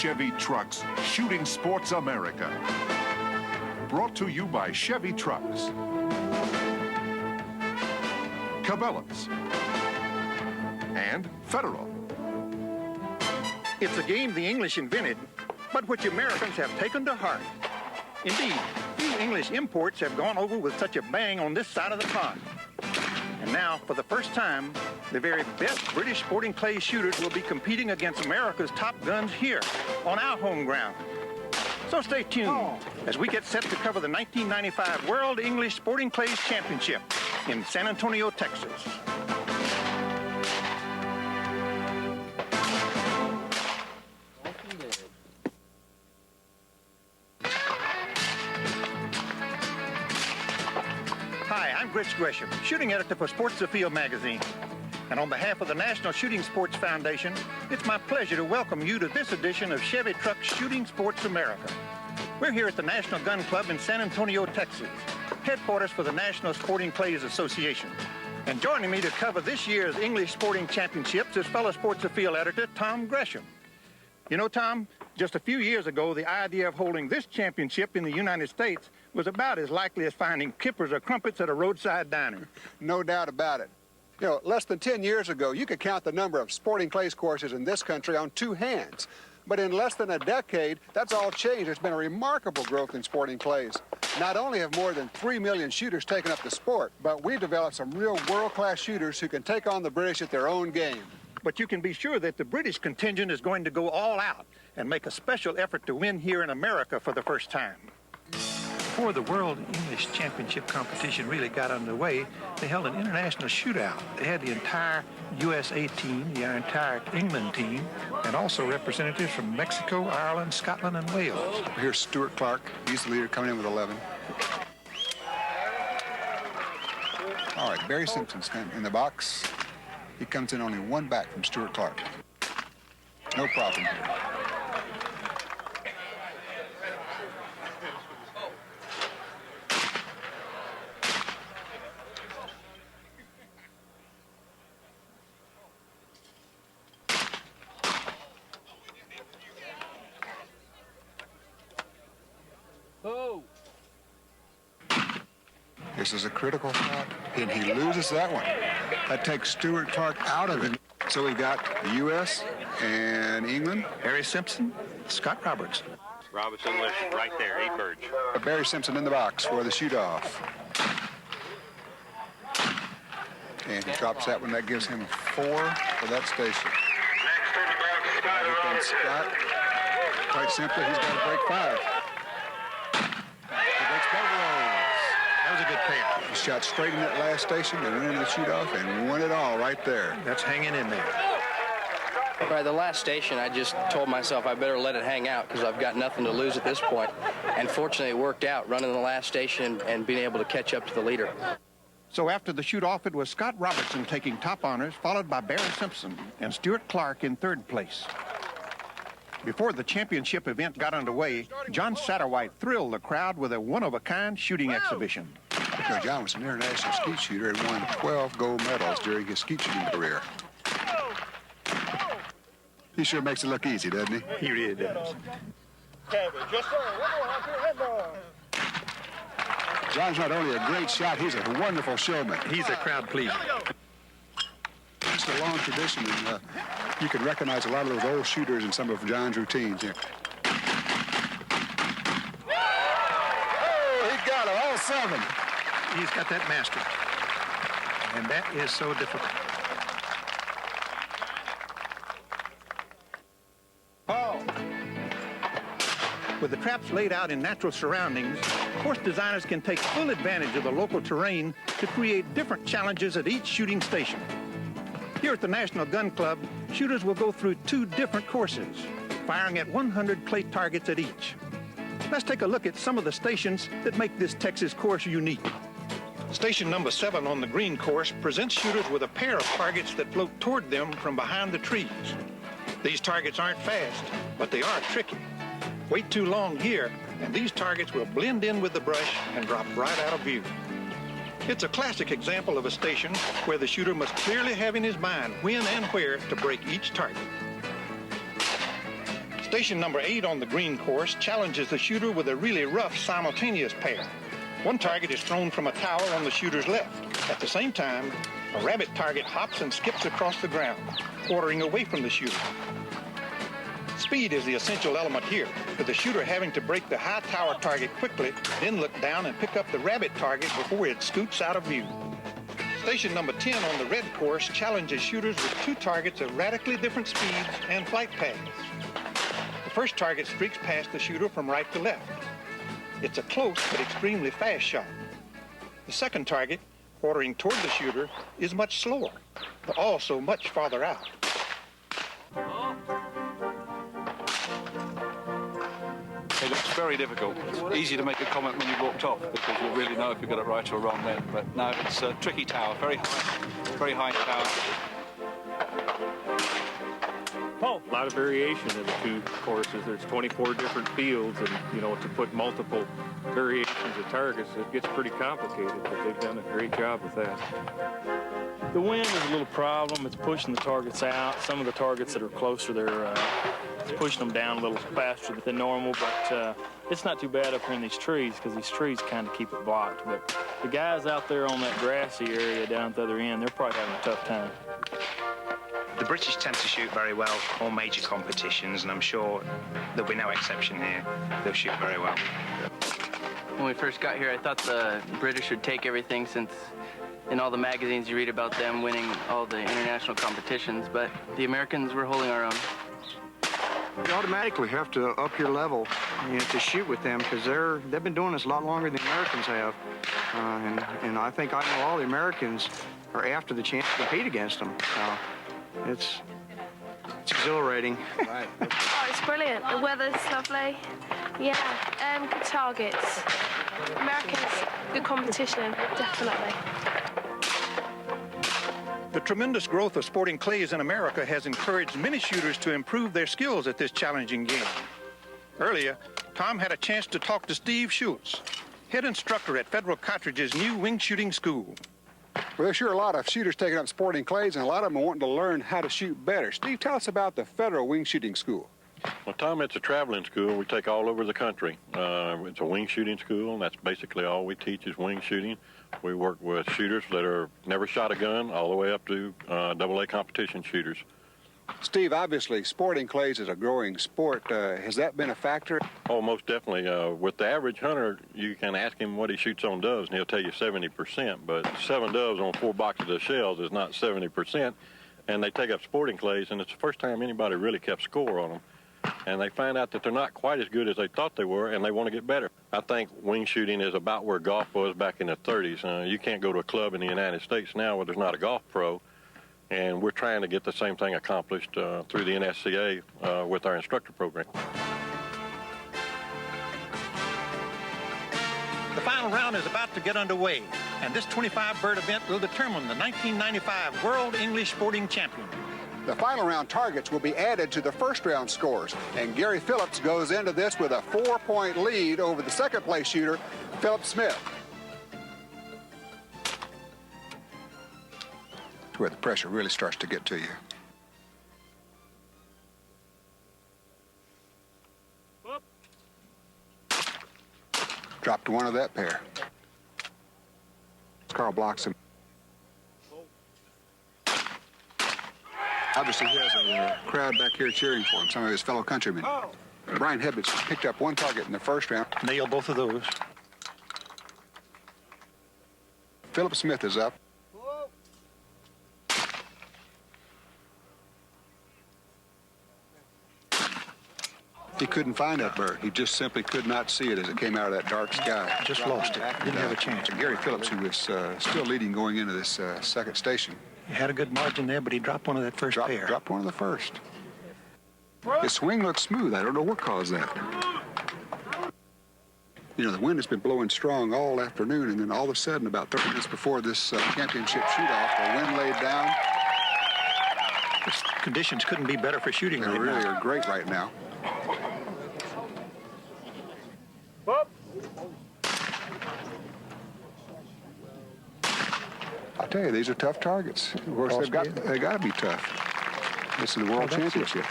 Chevy Trucks, Shooting Sports America. Brought to you by Chevy Trucks, Cabela's, and Federal. It's a game the English invented, but which Americans have taken to heart. Indeed, few English imports have gone over with such a bang on this side of the pond. And now, for the first time, the very best British sporting clay shooters will be competing against America's top guns here, on our home ground. So stay tuned as we get set to cover the 1995 World English Sporting Clays Championship in San Antonio, Texas. Hi, I'm Gresham, shooting editor for Sports the Field magazine. And on behalf of the National Shooting Sports Foundation, it's my pleasure to welcome you to this edition of Chevy Trucks Shooting Sports America. We're here at the National Gun Club in San Antonio, Texas, headquarters for the National Sporting Clays Association. And joining me to cover this year's English Sporting Championships is fellow Sports the Field editor Tom Gresham. You know, Tom, just a few years ago, the idea of holding this championship in the United States was about as likely as finding kippers or crumpets at a roadside diner. No doubt about it. You know, less than 10 years ago, you could count the number of sporting clays courses in this country on two hands. But in less than a decade, that's all changed. There's been a remarkable growth in sporting clays. Not only have more than 3 million shooters taken up the sport, but we've developed some real world-class shooters who can take on the British at their own game. But you can be sure that the British contingent is going to go all out and make a special effort to win here in America for the first time. Before the World English Championship competition really got underway, they held an international shootout. They had the entire USA team, the entire England team, and also representatives from Mexico, Ireland, Scotland, and Wales. Here's Stuart Clark. He's the leader, coming in with 11. All right, Barry Simpson's in the box. He comes in only one back from Stuart Clark. No problem here. This is a critical shot, and he loses that one. That takes Stuart Clark out of it. So we've got the U.S. and England. Barry Simpson, Scott Roberts. Roberts English right there, 8 birds. Barry Simpson in the box for the shoot-off. And he drops that one. That gives him 4 for that station. Here comes Scott. Quite simply, he's got to break 5. He breaks both of those. That was a good pair. He shot straight in that last station and went into the shoot-off and won it all right there. That's hanging in there. Right, the last station, I just told myself I better let it hang out because I've got nothing to lose at this point. And fortunately, it worked out, running the last station and being able to catch up to the leader. So after the shoot-off, it was Scott Robertson taking top honors, followed by Barry Simpson and Stuart Clark in 3rd place. Before the championship event got underway, John Satterwhite thrilled the crowd with a one-of-a-kind shooting exhibition. You know, John was an international skeet shooter and won 12 gold medals during his skeet shooting career. He sure makes it look easy, doesn't he? He really does. John's not only a great shot, he's a wonderful showman. He's a crowd pleaser. It's a long tradition, and you can recognize a lot of those old shooters in some of John's routines here. Oh, he got it, all 7. He's got that mastered. And that is so difficult. With the traps laid out in natural surroundings, course designers can take full advantage of the local terrain to create different challenges at each shooting station. Here at the National Gun Club, shooters will go through 2 different courses, firing at 100 clay targets at each. Let's take a look at some of the stations that make this Texas course unique. Station number 7 on the green course presents shooters with a pair of targets that float toward them from behind the trees. These targets aren't fast, but they are tricky. Wait too long here, and these targets will blend in with the brush and drop right out of view. It's a classic example of a station where the shooter must clearly have in his mind when and where to break each target. Station number 8 on the green course challenges the shooter with a really rough simultaneous pair. One target is thrown from a tower on the shooter's left. At the same time, a rabbit target hops and skips across the ground, quartering away from the shooter. Speed is the essential element here, with the shooter having to break the high tower target quickly, then look down and pick up the rabbit target before it scoots out of view. Station number 10 on the red course challenges shooters with 2 targets of radically different speeds and flight paths. The first target streaks past the shooter from right to left. It's a close but extremely fast shot. The second target, quartering toward the shooter, is much slower, but also much farther out. It looks very difficult. It's easy to make a comment when you've walked off because you really know if you've got it right or wrong then. But no, it's a tricky tower, very high tower. A lot of variation in the 2 courses. There's 24 different fields, and to put multiple variations of targets, it gets pretty complicated, but they've done a great job with that. The wind is a little problem. It's pushing the targets out. Some of the targets that are closer, it's pushing them down a little faster than normal, but it's not too bad up here in these trees because these trees kind of keep it blocked. But the guys out there on that grassy area down at the other end, they're probably having a tough time. The British tend to shoot very well all major competitions, and I'm sure there'll be no exception here. They'll shoot very well. When we first got here, I thought the British would take everything since in all the magazines you read about them winning all the international competitions, but the Americans were holding our own. You automatically have to up your level to shoot with them because they've been doing this a lot longer than the Americans have. And I think I know all the Americans are after the chance to compete against them. It's exhilarating. Right. Oh, it's brilliant. The weather's lovely. Yeah, good targets. Americans, good competition, definitely. The tremendous growth of sporting clays in America has encouraged many shooters to improve their skills at this challenging game. Earlier, Tom had a chance to talk to Steve Schultz, head instructor at Federal Cartridge's new wing shooting school. Well, there's sure a lot of shooters taking up sporting clays, and a lot of them are wanting to learn how to shoot better. Steve, tell us about the Federal Wing Shooting School. Well, Tom, it's a traveling school. We take all over the country. It's a wing shooting school, and that's basically all we teach is wing shooting. We work with shooters that are never shot a gun all the way up to AA competition shooters. Steve, obviously, sporting clays is a growing sport. Has that been a factor? Oh, most definitely. With the average hunter, you can ask him what he shoots on doves, and he'll tell you 70%. But 7 doves on 4 boxes of shells is not 70%. And they take up sporting clays, and it's the first time anybody really kept score on them. And they find out that they're not quite as good as they thought they were, and they want to get better. I think wing shooting is about where golf was back in the 30s. You can't go to a club in the United States now where there's not a golf pro. And we're trying to get the same thing accomplished through the NSCA with our instructor program. The final round is about to get underway, and this 25-bird event will determine the 1995 World English Sporting Champion. The final round targets will be added to the first round scores, and Gary Phillips goes into this with a 4-point lead over the second-place shooter, Philip Smith. Where the pressure really starts to get to you. Whoop. Dropped one of that pair. Carl blocks him. Obviously, he has a crowd back here cheering for him, some of his fellow countrymen. Brian Hebbets picked up 1 target in the first round. Nailed both of those. Philip Smith is up. He couldn't find that bird. He just simply could not see it as it came out of that dark sky. Just lost it. Didn't have a chance. Gary Phillips, who was still leading going into this second station. He had a good margin there, but he dropped one of that first pair. Dropped one of the first. His swing looks smooth. I don't know what caused that. You know, the wind has been blowing strong all afternoon, and then all of a sudden, about 30 minutes before this championship shoot-off, the wind laid down. Conditions couldn't be better for shooting right now. They really are great right now. I tell you, these are tough targets. Of course, they got to be tough. This is the World Championship.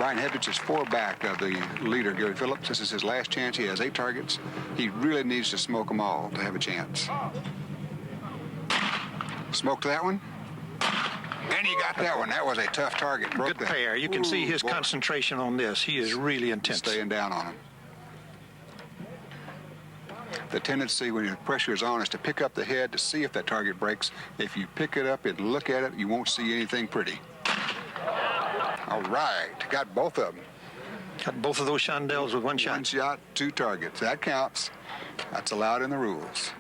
Brian Hedges is 4 back of the leader, Gary Phillips. This is his last chance. He has 8 targets. He really needs to smoke them all to have a chance. Smoked that one. And he got that one. That was a tough target. Good pair. You can see his concentration on this. He is really intense. Staying down on him. The tendency when your pressure is on is to pick up the head to see if that target breaks. If you pick it up and look at it, you won't see anything pretty. All right, got both of them. Got both of those chandelles with one shot. 1 shot, 2 targets. That counts. That's allowed in the rules.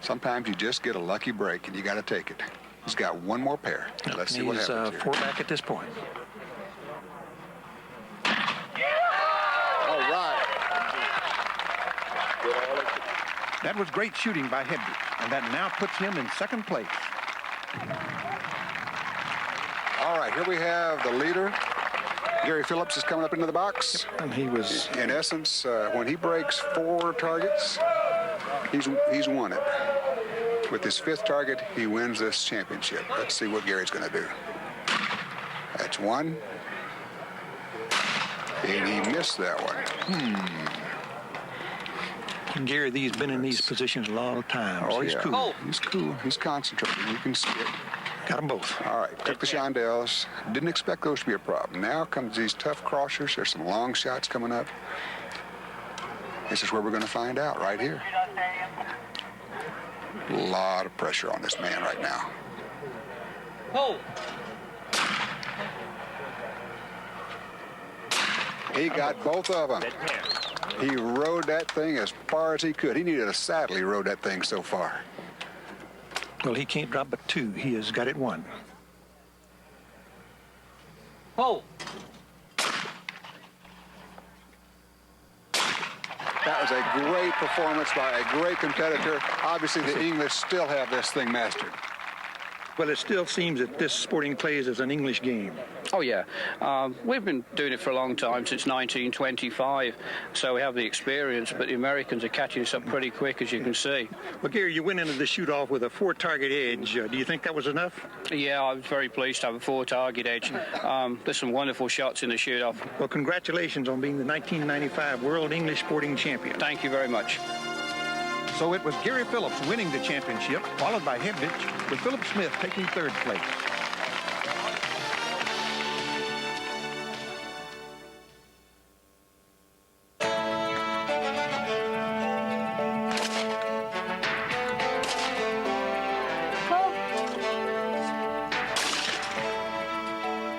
Sometimes you just get a lucky break and you got to take it. He's got 1 more pair. Let's see what happens here. 4 back at this point. All right. That was great shooting by Hedrick, and that now puts him in 2nd place. All right, here we have the leader. Gary Phillips is coming up into the box. And he was... In essence, when he breaks 4 targets, he's won it. With his 5th target, he wins this championship. Let's see what Gary's going to do. That's 1. And he missed that one. And Gary, he's been in these positions a lot of times. Oh, he's yeah. cool. He's cool. He's concentrating. You can see it. Got them both. All right, took the chandelles. Didn't expect those to be a problem. Now comes these tough crossers. There's some long shots coming up. This is where we're going to find out, right here. A lot of pressure on this man right now. Hold. He got both of them. He rode that thing as far as he could. He needed a saddle. He rode that thing so far. Well, he can't drop but 2. He has got it 1. Hold. That was a great performance by a great competitor. Obviously, the English still have this thing mastered. Well, it still seems that this sporting clays is an English game. Oh, yeah. We've been doing it for a long time, since 1925, so we have the experience, but the Americans are catching us up pretty quick, as you can see. Well, Gary, you went into the shoot-off with a 4-target edge. Do you think that was enough? Yeah, I was very pleased to have a 4-target edge. There's some wonderful shots in the shoot-off. Well, congratulations on being the 1995 World English Sporting Champion. Thank you very much. So it was Gary Phillips winning the championship, followed by Hebditch, with Philip Smith taking 3rd place.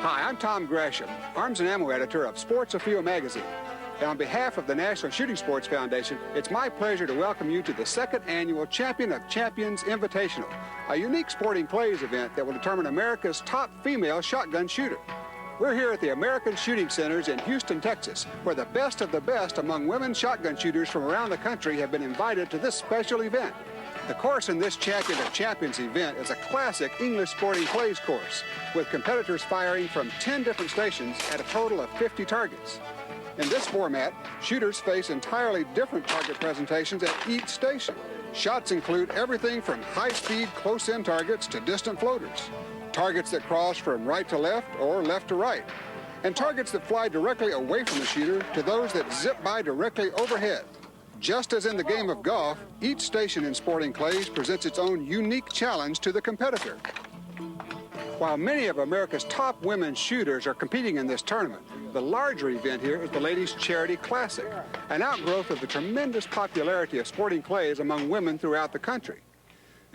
Hi, I'm Tom Gresham, Arms and Ammo Editor of Sports Afield magazine. And on behalf of the National Shooting Sports Foundation, it's my pleasure to welcome you to the 2nd annual Champion of Champions Invitational, a unique sporting clays event that will determine America's top female shotgun shooter. We're here at the American Shooting Centers in Houston, Texas, where the best of the best among women shotgun shooters from around the country have been invited to this special event. The course in this Champion of Champions event is a classic English sporting clays course, with competitors firing from 10 different stations at a total of 50 targets. In this format, shooters face entirely different target presentations at each station. Shots include everything from high-speed, close-in targets to distant floaters, targets that cross from right to left or left to right, and targets that fly directly away from the shooter to those that zip by directly overhead. Just as in the game of golf, each station in sporting clays presents its own unique challenge to the competitor. While many of America's top women shooters are competing in this tournament, the larger event here is the Ladies Charity Classic, an outgrowth of the tremendous popularity of sporting clays among women throughout the country.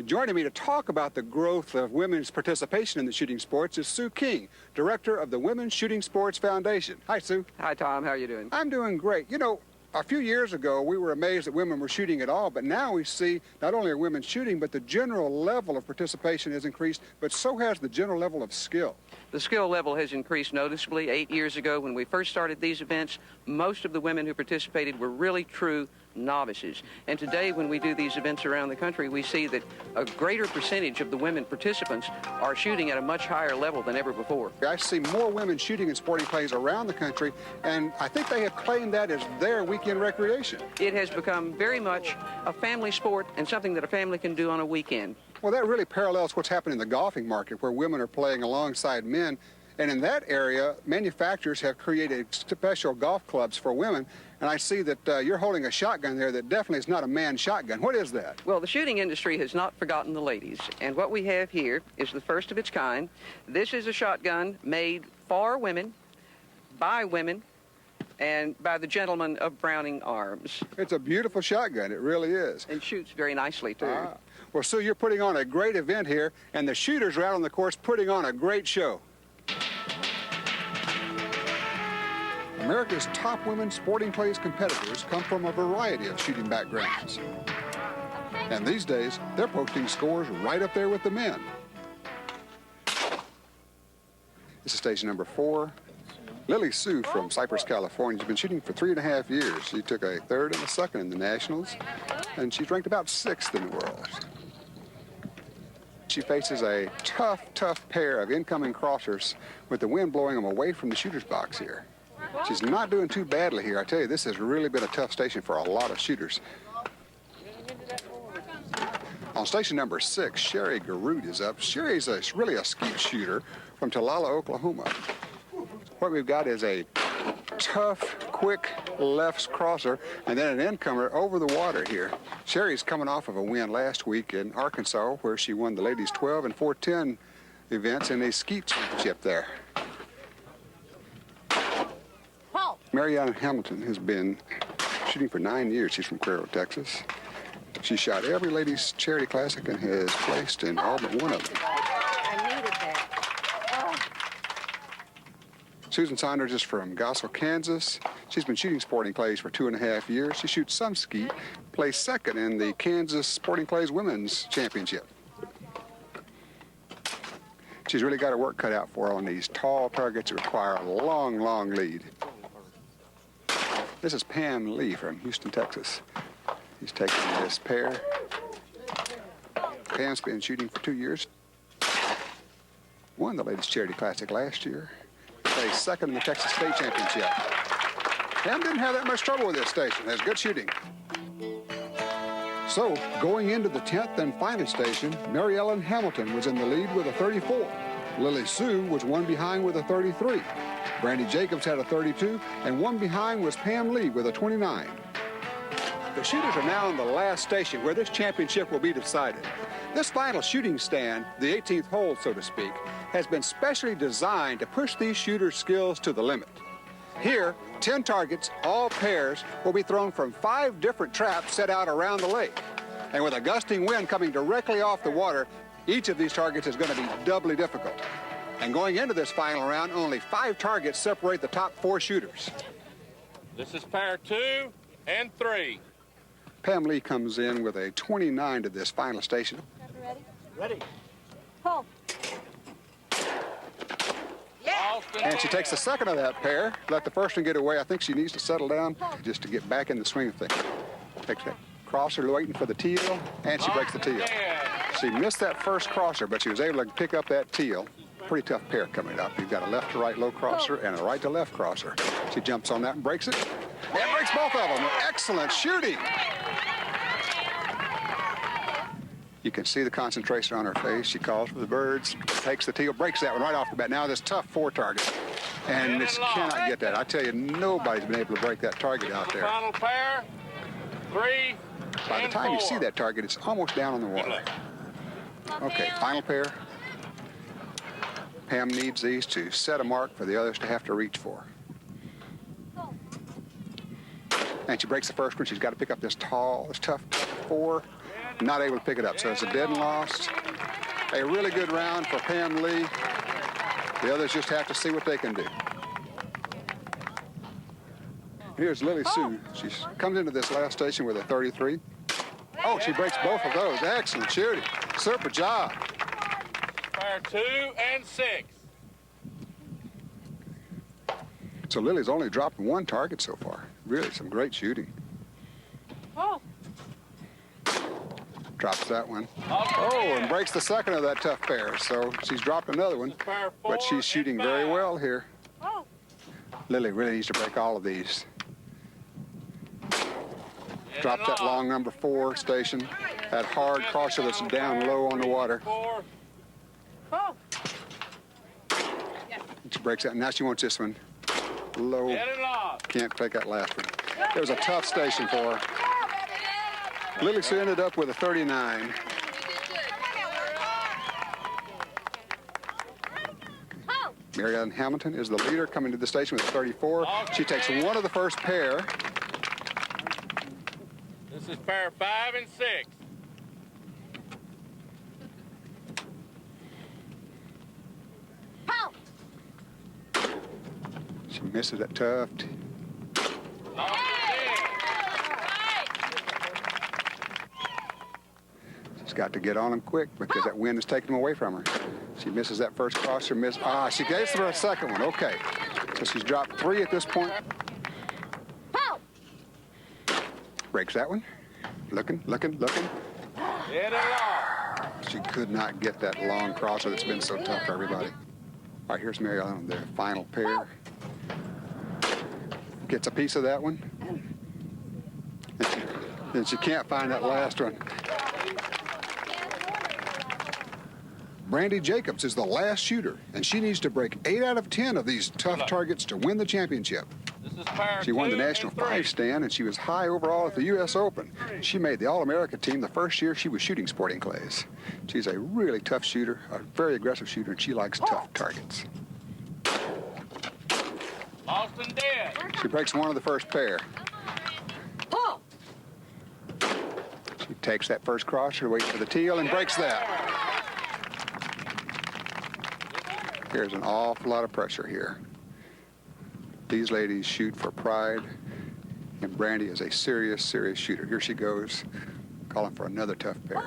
Joining me to talk about the growth of women's participation in the shooting sports is Sue King, director of the Women's Shooting Sports Foundation. Hi, Sue. Hi, Tom. How are you doing? I'm doing great. You know, a few years ago, we were amazed that women were shooting at all, but now we see not only are women shooting, but the general level of participation has increased, but so has the general level of skill. The skill level has increased noticeably. 8 years ago, when we first started these events, most of the women who participated were really true novices. And today, when we do these events around the country, we see that a greater percentage of the women participants are shooting at a much higher level than ever before. I see more women shooting in sporting clays around the country, and I think they have claimed that as their weekend recreation. It has become very much a family sport and something that a family can do on a weekend. Well, that really parallels what's happening in the golfing market, where women are playing alongside men And in that area, manufacturers have created special golf clubs for women. And I see that you're holding a shotgun there that definitely is not a man's shotgun. What is that? Well, the shooting industry has not forgotten the ladies. And what we have here is the first of its kind. This is a shotgun made for women, by women, and by the gentlemen of Browning Arms. It's a beautiful shotgun. It really is. And shoots very nicely, too. Well, Sue, you're putting on a great event here, and the shooters are out on the course putting on a great show. America's top women sporting clays competitors come from a variety of shooting backgrounds. And these days, they're posting scores right up there with the men. This is station number 4. Lily Sue from Cypress, California, has been shooting for 3.5 years. She took a 3rd and a 2nd in the Nationals, and she's ranked about 6th in the world. She faces a tough pair of incoming crossers with the wind blowing them away from the shooter's box here. She's not doing too badly here. I tell you, this has really been a tough station for a lot of shooters. On station number 6, Sherry Garut is up. Sherry's really a skeet shooter from Talala, Oklahoma. What we've got is a tough, quick left crosser and then an incomer over the water here. Sherry's coming off of a win last week in Arkansas where she won the ladies 12 and 410 events in a skeet championship there. Marianne Hamilton has been shooting for 9 years. She's from Cuero, Texas. She shot every ladies charity classic and has placed in all but one of them. I needed that. Susan Saunders is from Gossel, Kansas. She's been shooting sporting clays for 2.5 years. She shoots some skeet, placed 2nd in the Kansas Sporting Clays Women's Championship. She's really got her work cut out for her on these tall targets that require a long lead. This is Pam Lee from Houston, Texas. He's taking this pair. Pam's been shooting for 2 years. Won the ladies charity classic last year. Placed 2nd in the Texas State Championship. Pam didn't have that much trouble with this station. Has good shooting. So, going into the 10th and final station, Mary Ellen Hamilton was in the lead with a 34. Lily Sue was one behind with a 33. Brandy Jacobs had a 32, and one behind was Pam Lee with a 29. The shooters are now in the last station where this championship will be decided. This final shooting stand, the 18th hole, so to speak, has been specially designed to push these shooters' skills to the limit. Here, 10 targets, all pairs, will be thrown from 5 different traps set out around the lake. And with a gusting wind coming directly off the water, each of these targets is going to be doubly difficult. And going into this final round, only 5 targets separate the top 4 shooters. This is pair 2 and 3. Pam Lee comes in with a 29 to this final station. Ready? Ready. Pull. Yeah. And she takes the 2nd of that pair. Let the first one get away. I think she needs to settle down just to get back in the swing of things. Takes that crosser waiting for the teal, and she breaks the teal. She missed that first crosser, but she was able to pick up that teal. Pretty tough pair coming up. You've got a left to right low crosser and a right to left crosser. She jumps on that and breaks it. And breaks both of them. Excellent shooting. You can see the concentration on her face. She calls for the birds, takes the teal, breaks that one right off the bat. Now this tough 4 target. And just cannot get that. I tell you, nobody's been able to break that target out there. Final pair, 3 By the time you see that target, it's almost down on the water. Okay, final pair. Pam needs these to set a mark for the others to have to reach for. And she breaks the first one. She's got to pick up this tough 4. Not able to pick it up, so it's a dead and lost. A really good round for Pam Lee. The others just have to see what they can do. Here's Lily Sue. She comes into this last station with a 33. Oh, she breaks both of those. Excellent shooting. Super job. Pair 2 and 6. So Lily's only dropped 1 target so far. Really some great shooting. Oh. Drops that one. Oh, and breaks the 2nd of that tough pair. So she's dropped another one, but she's shooting very well here. Oh. Lily really needs to break all of these. Drop that long number 4 station. That hard crosser that's down low on the water. Oh. She She breaks that. Now she wants this one. Low. Can't take that last one. It was a tough station for her. Lily Sue ended up with a 39. Mary Ellen Hamilton is the leader, coming to the station with a 34. She takes one of the first pair. This is pair 5 and 6. She misses it tough. She's got to get on them quick because that wind is taking them away from her. She misses that first crosser. She gets her a second one. Okay. So she's dropped 3 at this point. Breaks that one. Looking. She could not get that long crosser that's been so tough for everybody. All right, here's Mary Ellen, their final pair. Gets a piece of that one. And she can't find that last one. Brandy Jacobs is the last shooter, and she needs to break 8 out of 10 of these tough targets to win the championship. She won the National 5 stand, and she was high overall at the U.S. Open. She made the All-America team the first year she was shooting sporting clays. She's a really tough shooter, a very aggressive shooter, and she likes tough targets. Austin dead. She breaks one of the first pair. She takes that first crosser, waits for the teal, and breaks that. There's an awful lot of pressure here. These ladies shoot for pride, and Brandy is a serious, serious shooter. Here she goes, calling for another tough pair.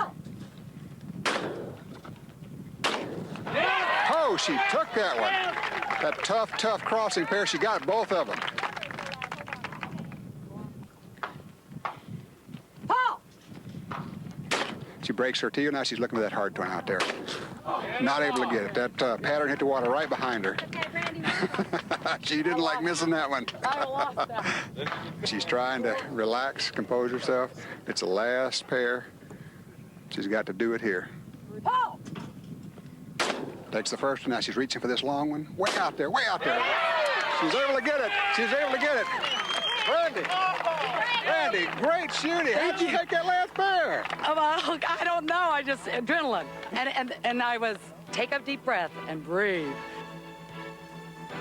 Oh, she took that one. That tough crossing pair, she got both of them. She breaks her teal. Now she's looking for that hard one out there. Not able to get it. That pattern hit the water right behind her. She didn't like missing that one. She's trying to relax, compose herself. It's the last pair. She's got to do it here. Takes the first one. Now she's reaching for this long one. Way out there, way out there. She's able to get it. She's able to get it. Brandy, great shooting. How'd you take that last pair? Well, I don't know. I just adrenaline, and I was take a deep breath and breathe.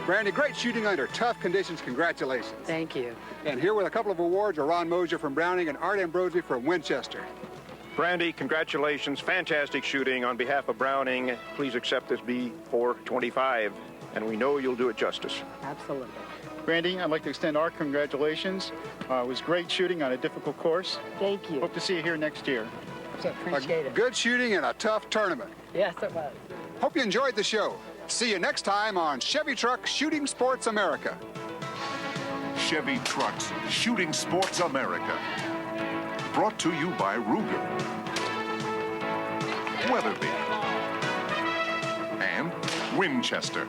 Brandy, great shooting under tough conditions. Congratulations. Thank you. And here with a couple of awards are Ron Mosier from Browning and Art Ambrosi from Winchester. Brandy, congratulations. Fantastic shooting. On behalf of Browning, please accept this B425, and we know you'll do it justice. Absolutely. Brandy, I'd like to extend our congratulations. It was great shooting on a difficult course. Thank you. Hope to see you here next year. Appreciate it. Good shooting in a tough tournament. Yes, it was. Hope you enjoyed the show. See you next time on Chevy Truck Shooting Sports America. Chevy Trucks Shooting Sports America. Brought to you by Ruger, Weatherby, and Winchester.